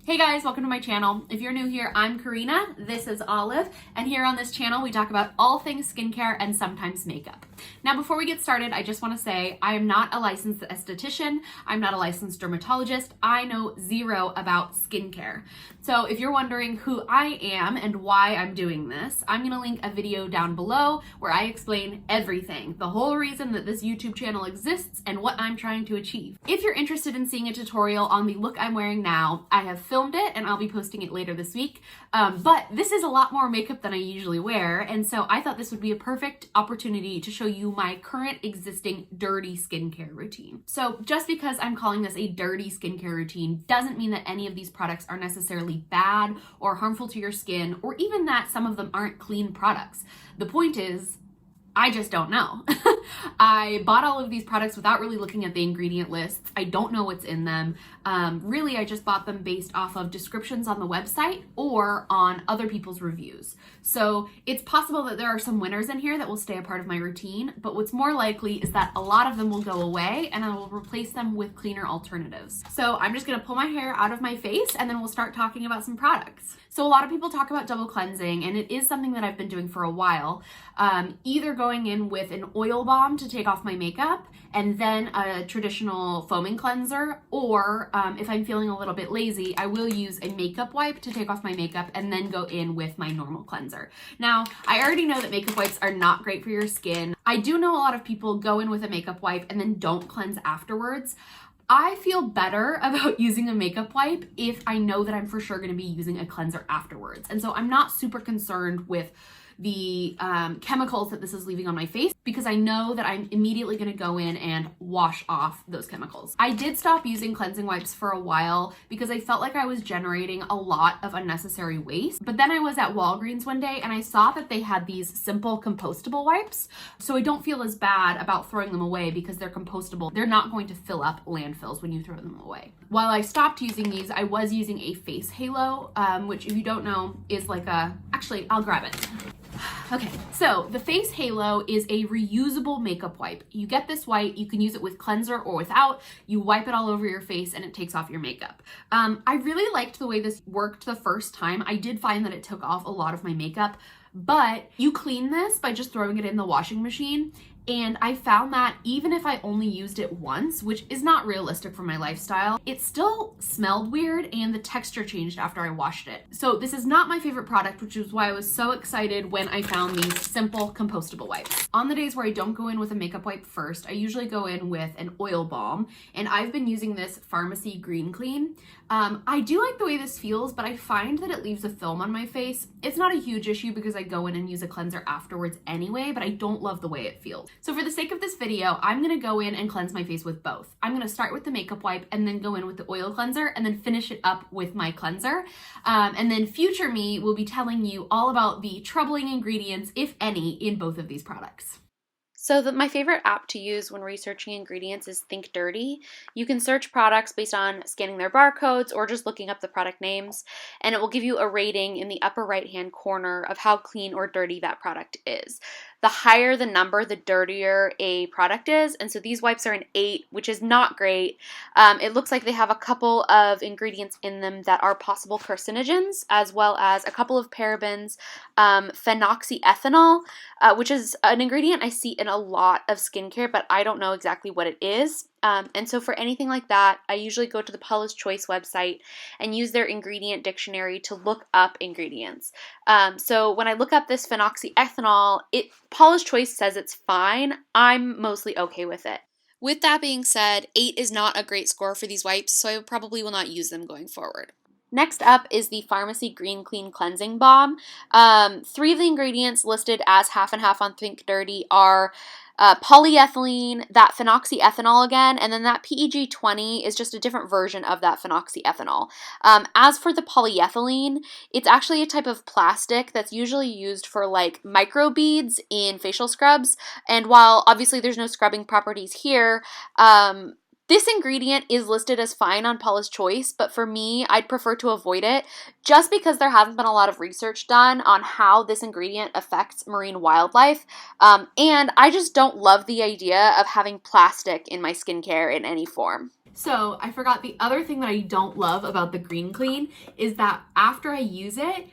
Hey guys, welcome to my channel. If you're new here, I'm Karina, this is Olive, and here on this channel we talk about all things skincare and sometimes makeup. Now before we get started, I just want to say I am not a licensed esthetician, I'm not a licensed dermatologist, I know zero about skincare. So if you're wondering who I am and why I'm doing this, I'm going to link a video down below where I explain everything, the whole reason that this YouTube channel exists and what I'm trying to achieve. If you're interested in seeing a tutorial on the look I'm wearing now, I have filmed it and I'll be posting it later this week. But this is a lot more makeup than I usually wear, and so I thought this would be a perfect opportunity to show you my current existing dirty skincare routine. So just because I'm calling this a dirty skincare routine doesn't mean that any of these products are necessarily bad or harmful to your skin, or even that some of them aren't clean products. The point is, I just don't know. I bought all of these products without really looking at the ingredient lists. I don't know what's in them. Really, I just bought them based off of descriptions on the website or on other people's reviews. So it's possible that there are some winners in here that will stay a part of my routine, but what's more likely is that a lot of them will go away and I will replace them with cleaner alternatives. So I'm just gonna pull my hair out of my face and then we'll start talking about some products. So a lot of people talk about double cleansing, and it is something that I've been doing for a while. Either going in with an oil balm to take off my makeup and then a traditional foaming cleanser, or if I'm feeling a little bit lazy, I will use a makeup wipe to take off my makeup and then go in with my normal cleanser. Now, I already know that makeup wipes are not great for your skin. I do know a lot of people go in with a makeup wipe and then don't cleanse afterwards. I feel better about using a makeup wipe if I know that I'm for sure going to be using a cleanser afterwards. And so I'm not super concerned with the chemicals that this is leaving on my face, because I know that I'm immediately going to go in and wash off those chemicals. I did stop using cleansing wipes for a while because I felt like I was generating a lot of unnecessary waste. But then I was at Walgreens one day and I saw that they had these simple compostable wipes. So I don't feel as bad about throwing them away because they're compostable. They're not going to fill up landfills when you throw them away. While I stopped using these, I was using a face halo, which if you don't know is like actually, I'll grab it. Okay, so the face halo is a reusable makeup wipe. You get this wipe, you can use it with cleanser or without. You wipe it all over your face and it takes off your makeup. I really liked the way this worked the first time. I did find that it took off a lot of my makeup, but you clean this by just throwing it in the washing machine. And I found that even if I only used it once, which is not realistic for my lifestyle, it still smelled weird and the texture changed after I washed it. So this is not my favorite product, which is why I was so excited when I found these simple compostable wipes. On the days where I don't go in with a makeup wipe first, I usually go in with an oil balm, and I've been using this Pharmacy Green Clean. I do like the way this feels, but I find that it leaves a film on my face. It's not a huge issue because I go in and use a cleanser afterwards anyway, but I don't love the way it feels. So for the sake of this video, I'm gonna go in and cleanse my face with both. I'm gonna start with the makeup wipe and then go in with the oil cleanser and then finish it up with my cleanser. And then future me will be telling you all about the troubling ingredients, if any, in both of these products. So my favorite app to use when researching ingredients is Think Dirty. You can search products based on scanning their barcodes or just looking up the product names, and it will give you a rating in the upper right-hand corner of how clean or dirty that product is. The higher the number, the dirtier a product is, and so these wipes are an 8, which is not great. It looks like they have a couple of ingredients in them that are possible carcinogens, as well as a couple of parabens, phenoxyethanol, which is an ingredient I see in a lot of skincare, but I don't know exactly what it is. And so for anything like that, I usually go to the Paula's Choice website and use their ingredient dictionary to look up ingredients. So when I look up this phenoxyethanol, Paula's Choice says it's fine. I'm mostly okay with it. With that being said, 8 is not a great score for these wipes, so I probably will not use them going forward. Next up is the Pharmacy Green Clean Cleansing Balm. 3 of the ingredients listed as half and half on Think Dirty are polyethylene, that phenoxyethanol again, and then that PEG-20 is just a different version of that phenoxyethanol. As for the polyethylene, it's actually a type of plastic that's usually used for like microbeads in facial scrubs, and while obviously there's no scrubbing properties here, This ingredient is listed as fine on Paula's Choice, but for me, I'd prefer to avoid it just because there hasn't been a lot of research done on how this ingredient affects marine wildlife. And I just don't love the idea of having plastic in my skincare in any form. So I forgot the other thing that I don't love about the Green Clean is that after I use it,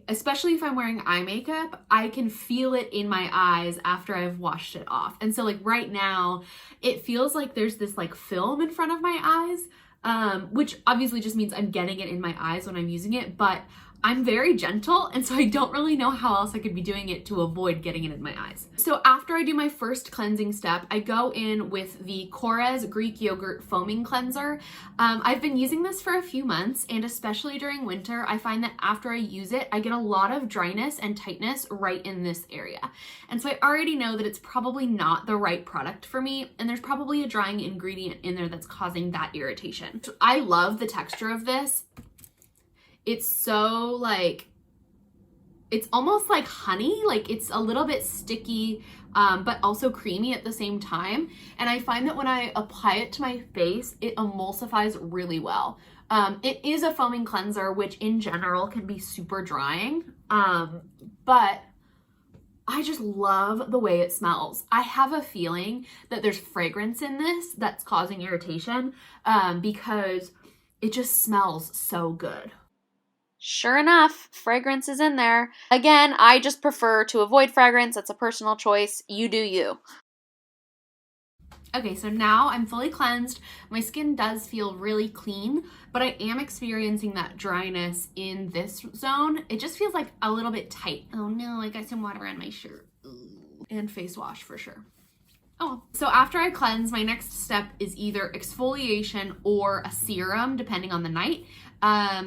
especially if I'm wearing eye makeup, I can feel it in my eyes after I've washed it off. And so like right now, it feels like there's this like film in front of my eyes, which obviously just means I'm getting it in my eyes when I'm using it, but I'm very gentle, and so I don't really know how else I could be doing it to avoid getting it in my eyes. So after I do my first cleansing step, I go in with the Korres Greek Yogurt Foaming Cleanser. I've been using this for a few months, and especially during winter, I find that after I use it, I get a lot of dryness and tightness right in this area. And so I already know that it's probably not the right product for me, and there's probably a drying ingredient in there that's causing that irritation. So I love the texture of this. It's so like, it's almost like honey, like it's a little bit sticky, but also creamy at the same time. And I find that when I apply it to my face, it emulsifies really well. It is a foaming cleanser, which in general can be super drying, but I just love the way it smells. I have a feeling that there's fragrance in this that's causing irritation, because it just smells so good. Sure enough, fragrance is in there. Again, I just prefer to avoid fragrance. That's a personal choice. You do you. Okay, so now I'm fully cleansed. My skin does feel really clean, but I am experiencing that dryness in this zone. It just feels like a little bit tight. Oh no, I got some water on my shirt. Ooh. And face wash for sure. Oh, so after I cleanse, my next step is either exfoliation or a serum, depending on the night.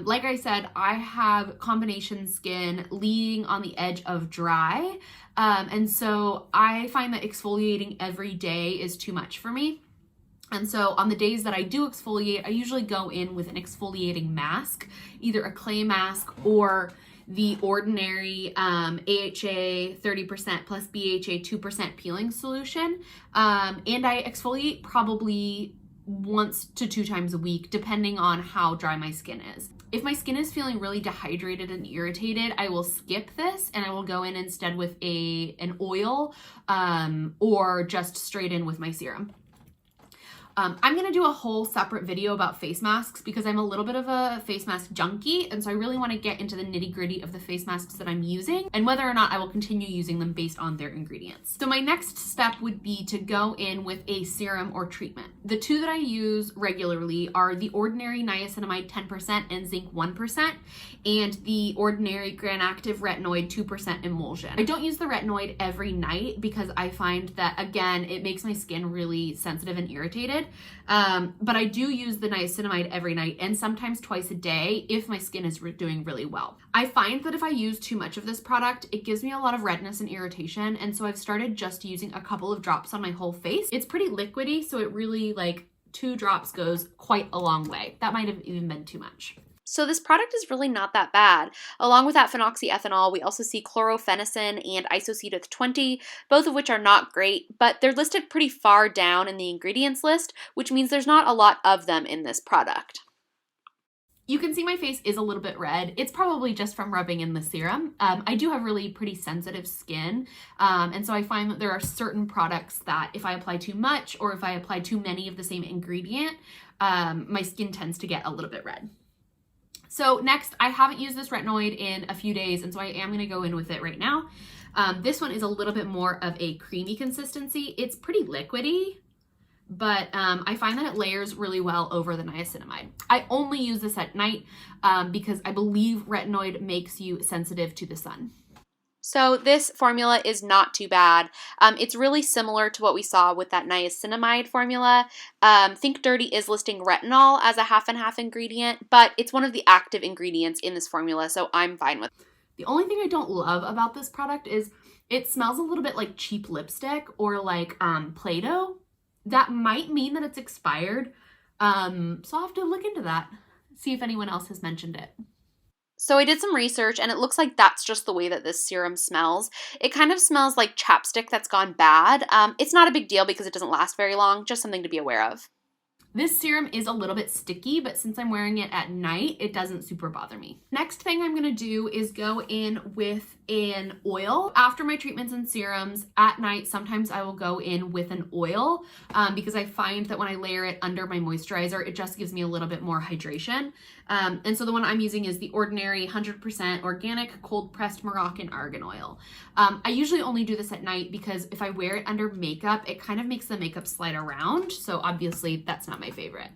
Like I said, I have combination skin leaning on the edge of dry. And so I find that exfoliating every day is too much for me. And so on the days that I do exfoliate, I usually go in with an exfoliating mask, either a clay mask or the ordinary AHA 30% plus BHA 2% peeling solution. And I exfoliate probably once to 2 times a week, depending on how dry my skin is. If my skin is feeling really dehydrated and irritated, I will skip this and I will go in instead with an oil, or just straight in with my serum. I'm going to do a whole separate video about face masks because I'm a little bit of a face mask junkie, and so I really want to get into the nitty-gritty of the face masks that I'm using and whether or not I will continue using them based on their ingredients. So my next step would be to go in with a serum or treatment. The two that I use regularly are the ordinary niacinamide 10% and zinc 1%, and the ordinary Gran Active retinoid 2% emulsion. I don't use the retinoid every night because I find that, again, it makes my skin really sensitive and irritated. But I do use the niacinamide every night and sometimes twice a day if my skin is doing really well. I find that if I use too much of this product, it gives me a lot of redness and irritation, and so I've started just using a couple of drops on my whole face. It's pretty liquidy, so it really, like, 2 drops goes quite a long way. That might have even been too much. So this product is really not that bad. Along with that phenoxyethanol, we also see chlorophenicin and isocetone 20, both of which are not great, but they're listed pretty far down in the ingredients list, which means there's not a lot of them in this product. You can see my face is a little bit red. It's probably just from rubbing in the serum. I do have really pretty sensitive skin, and so I find that there are certain products that if I apply too much or if I apply too many of the same ingredient, my skin tends to get a little bit red. So next, I haven't used this retinoid in a few days, and so I am going to go in with it right now. This one is a little bit more of a creamy consistency. It's pretty liquidy, but I find that it layers really well over the niacinamide. I only use this at night because I believe retinoid makes you sensitive to the sun. So this formula is not too bad. It's really similar to what we saw with that niacinamide formula. Think Dirty is listing retinol as a half and half ingredient, but it's one of the active ingredients in this formula, so I'm fine with it. The only thing I don't love about this product is it smells a little bit like cheap lipstick or like Play-Doh. That might mean that it's expired, so I'll have to look into that, see if anyone else has mentioned it. So I did some research and it looks like that's just the way that this serum smells. It kind of smells like chapstick that's gone bad. It's not a big deal because it doesn't last very long, just something to be aware of. This serum is a little bit sticky, but since I'm wearing it at night, it doesn't super bother me. Next thing I'm gonna do is go in with an oil. After my treatments and serums at night, sometimes I will go in with an oil because I find that when I layer it under my moisturizer, it just gives me a little bit more hydration. And so the one I'm using is the Ordinary 100% organic cold pressed Moroccan argan oil. I usually only do this at night because if I wear it under makeup, it kind of makes the makeup slide around. So obviously that's not my favorite.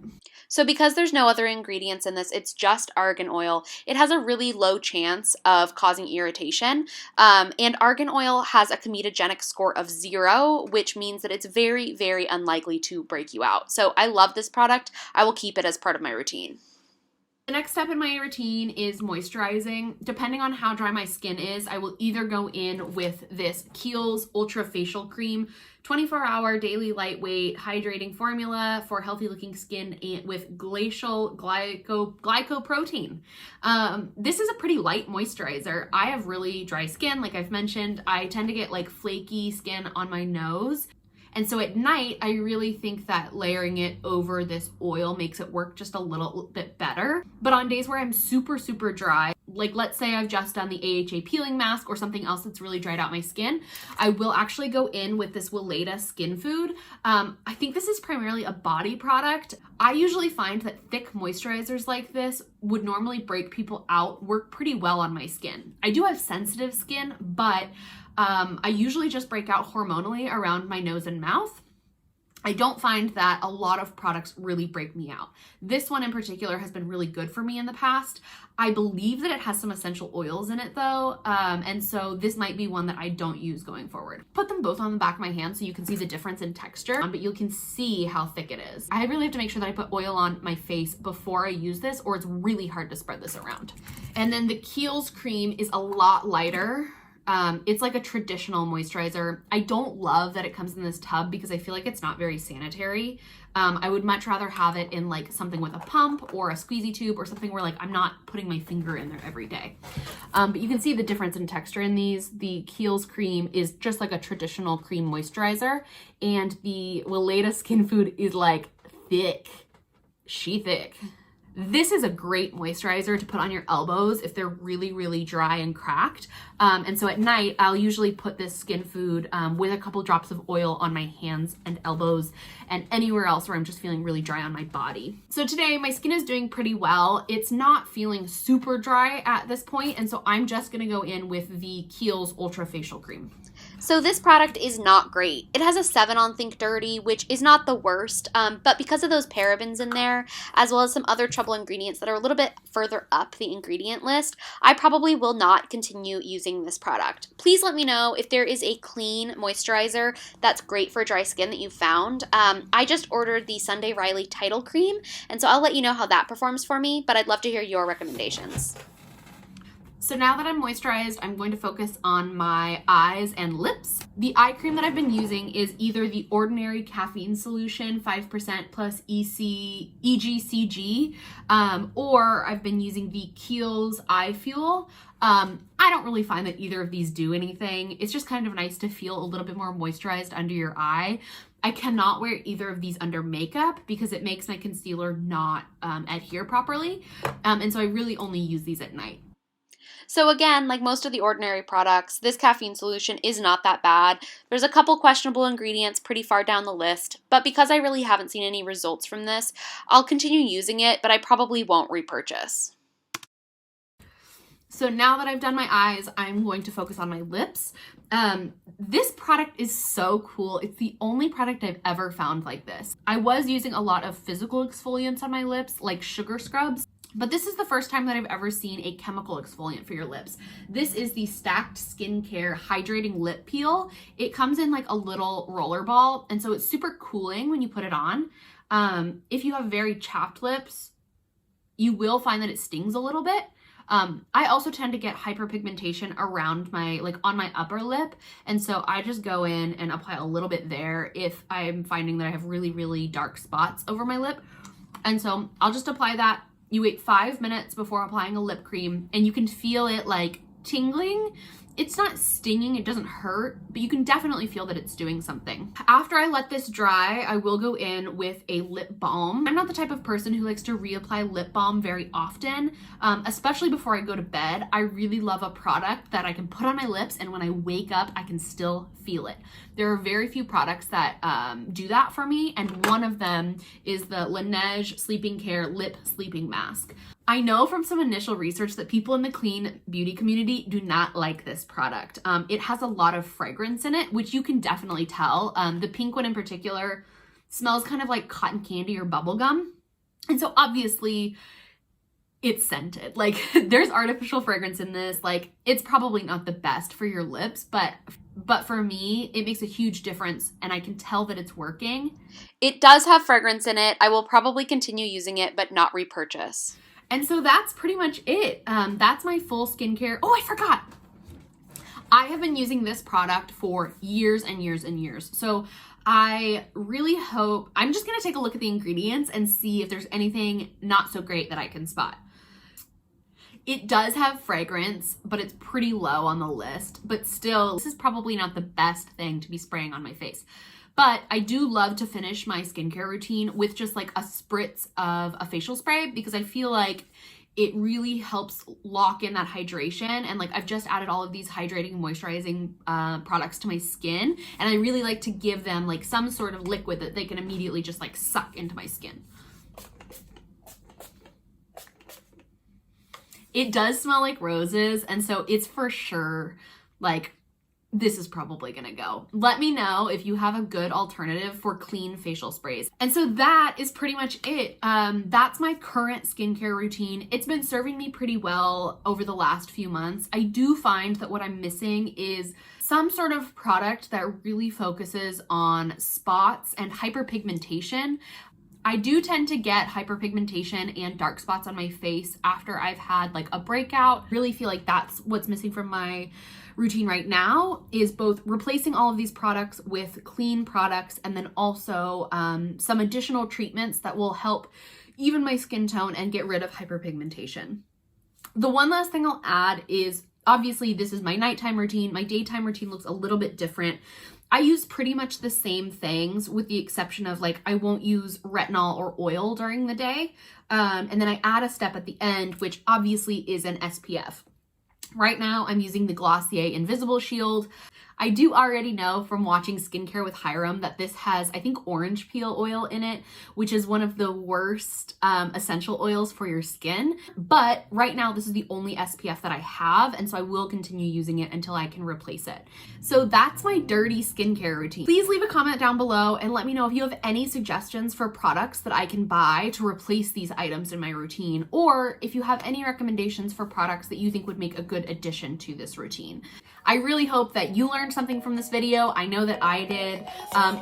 So because there's no other ingredients in this, it's just argan oil, it has a really low chance of causing irritation. And argan oil has a comedogenic score of 0, which means that it's very, very unlikely to break you out. So I love this product. I will keep it as part of my routine. The next step in my routine is moisturizing. Depending on how dry my skin is, I will either go in with this Kiehl's Ultra Facial Cream, 24-hour daily lightweight hydrating formula for healthy looking skin with glacial glycoprotein. This is a pretty light moisturizer. I have really dry skin. Like I've mentioned, I tend to get like flaky skin on my nose. And so at night, I really think that layering it over this oil makes it work just a little bit better. But on days where I'm super, super dry, like let's say I've just done the AHA peeling mask or something else that's really dried out my skin, I will actually go in with this Weleda Skin Food. I think this is primarily a body product. I usually find that thick moisturizers like this would normally break people out, work pretty well on my skin. I do have sensitive skin, but I usually just break out hormonally around my nose and mouth. I don't find that a lot of products really break me out. This one in particular has been really good for me in the past. I believe that it has some essential oils in it though, and so this might be one that I don't use going forward. Put them both on the back of my hand so you can see the difference in texture, but you can see how thick it is. I really have to make sure that I put oil on my face before I use this, or it's really hard to spread this around. And then the Kiehl's cream is a lot lighter. It's like a traditional moisturizer. I don't love that it comes in this tub because I feel like it's not very sanitary. I would much rather have it in like something with a pump or a squeezy tube or something where like I'm not putting my finger in there every day. But you can see the difference in texture in these. The Kiehl's cream is just like a traditional cream moisturizer, and the Weleda Skin Food is like thick. She thick. This is a great moisturizer to put on your elbows if they're really, really dry and cracked. And so at night, I'll usually put this Skin Food with a couple drops of oil on my hands and elbows and anywhere else where I'm just feeling really dry on my body. So today, my skin is doing pretty well. It's not feeling super dry at this point, and so I'm just gonna go in with the Kiehl's Ultra Facial Cream. So this product is not great. It has a 7 on Think Dirty, which is not the worst, but because of those parabens in there, as well as some other trouble ingredients that are a little bit further up the ingredient list, I probably will not continue using this product. Please let me know if there is a clean moisturizer that's great for dry skin that you found. I just ordered the Sunday Riley Tidal Cream, and so I'll let you know how that performs for me, but I'd love to hear your recommendations. So now that I'm moisturized, I'm going to focus on my eyes and lips. The eye cream that I've been using is either the Ordinary Caffeine Solution 5% plus EGCG, or I've been using the Kiehl's Eye Fuel. I don't really find that either of these do anything. It's just kind of nice to feel a little bit more moisturized under your eye. I cannot wear either of these under makeup because it makes my concealer not adhere properly. And so I really only use these at night. So again, like most of the Ordinary products, this caffeine solution is not that bad. There's a couple questionable ingredients pretty far down the list, but because I really haven't seen any results from this, I'll continue using it, but I probably won't repurchase. So now that I've done my eyes, I'm going to focus on my lips. This product is so cool. It's the only product I've ever found like this. I was using a lot of physical exfoliants on my lips, like sugar scrubs, but this is the first time that I've ever seen a chemical exfoliant for your lips. This is the Stacked Skincare Hydrating Lip Peel. It comes in like a little roller ball, and so it's super cooling when you put it on. If you have very chapped lips, you will find that it stings a little bit. I also tend to get hyperpigmentation around my, like on my upper lip. And so I just go in and apply a little bit there if I'm finding that I have really, really dark spots over my lip. And so I'll just apply that You wait 5 minutes before applying a lip cream, and you can feel it like tingling. It's not stinging, it doesn't hurt, but you can definitely feel that it's doing something. After I let this dry, I will go in with a lip balm. I'm not the type of person who likes to reapply lip balm very often, especially before I go to bed. I really love a product that I can put on my lips, and when I wake up, I can still feel it. There are very few products that do that for me, and one of them is the Laneige Sleeping Care Lip Sleeping Mask. I know from some initial research that people in the clean beauty community do not like this product. It has a lot of fragrance in it, which you can definitely tell. The pink one in particular smells kind of like cotton candy or bubble gum. And so obviously it's scented. Like, there's artificial fragrance in this. Like, it's probably not the best for your lips, but for me, it makes a huge difference, and I can tell that it's working. It does have fragrance in it. I will probably continue using it, but not repurchase. And so that's pretty much it. That's my full skincare. Oh, I forgot. I have been using this product for years and years and years. So I really hope, I'm just gonna take a look at the ingredients and see if there's anything not so great that I can spot. It does have fragrance, but it's pretty low on the list. But still, this is probably not the best thing to be spraying on my face. But I do love to finish my skincare routine with just like a spritz of a facial spray, because I feel like it really helps lock in that hydration. And like, I've just added all of these hydrating and moisturizing products to my skin, and I really like to give them like some sort of liquid that they can immediately just like suck into my skin. It does smell like roses, and so it's for sure like, this is probably gonna go. Let me know if you have a good alternative for clean facial sprays. And so that is pretty much it. That's my current skincare routine. It's been serving me pretty well over the last few months. I do find that what I'm missing is some sort of product that really focuses on spots and hyperpigmentation. I do tend to get hyperpigmentation and dark spots on my face after I've had like a breakout. Really feel like that's what's missing from my routine right now, is both replacing all of these products with clean products, and then also some additional treatments that will help even my skin tone and get rid of hyperpigmentation. The one last thing I'll add is, obviously this is my nighttime routine. My daytime routine looks a little bit different. I use pretty much the same things, with the exception of like, I won't use retinol or oil during the day. And then I add a step at the end, which obviously is an SPF. Right now, I'm using the Glossier Invisible Shield. I do already know from watching Skincare with Hiram that this has, I think, orange peel oil in it, which is one of the worst essential oils for your skin. But right now, this is the only SPF that I have, and so I will continue using it until I can replace it. So that's my dirty skincare routine. Please leave a comment down below and let me know if you have any suggestions for products that I can buy to replace these items in my routine, or if you have any recommendations for products that you think would make a good addition to this routine. I really hope that you learned something from this video. I know that I did.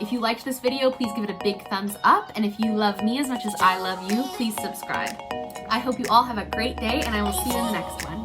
If you liked this video, please give it a big thumbs up. And if you love me as much as I love you, please subscribe. I hope you all have a great day, and I will see you in the next one.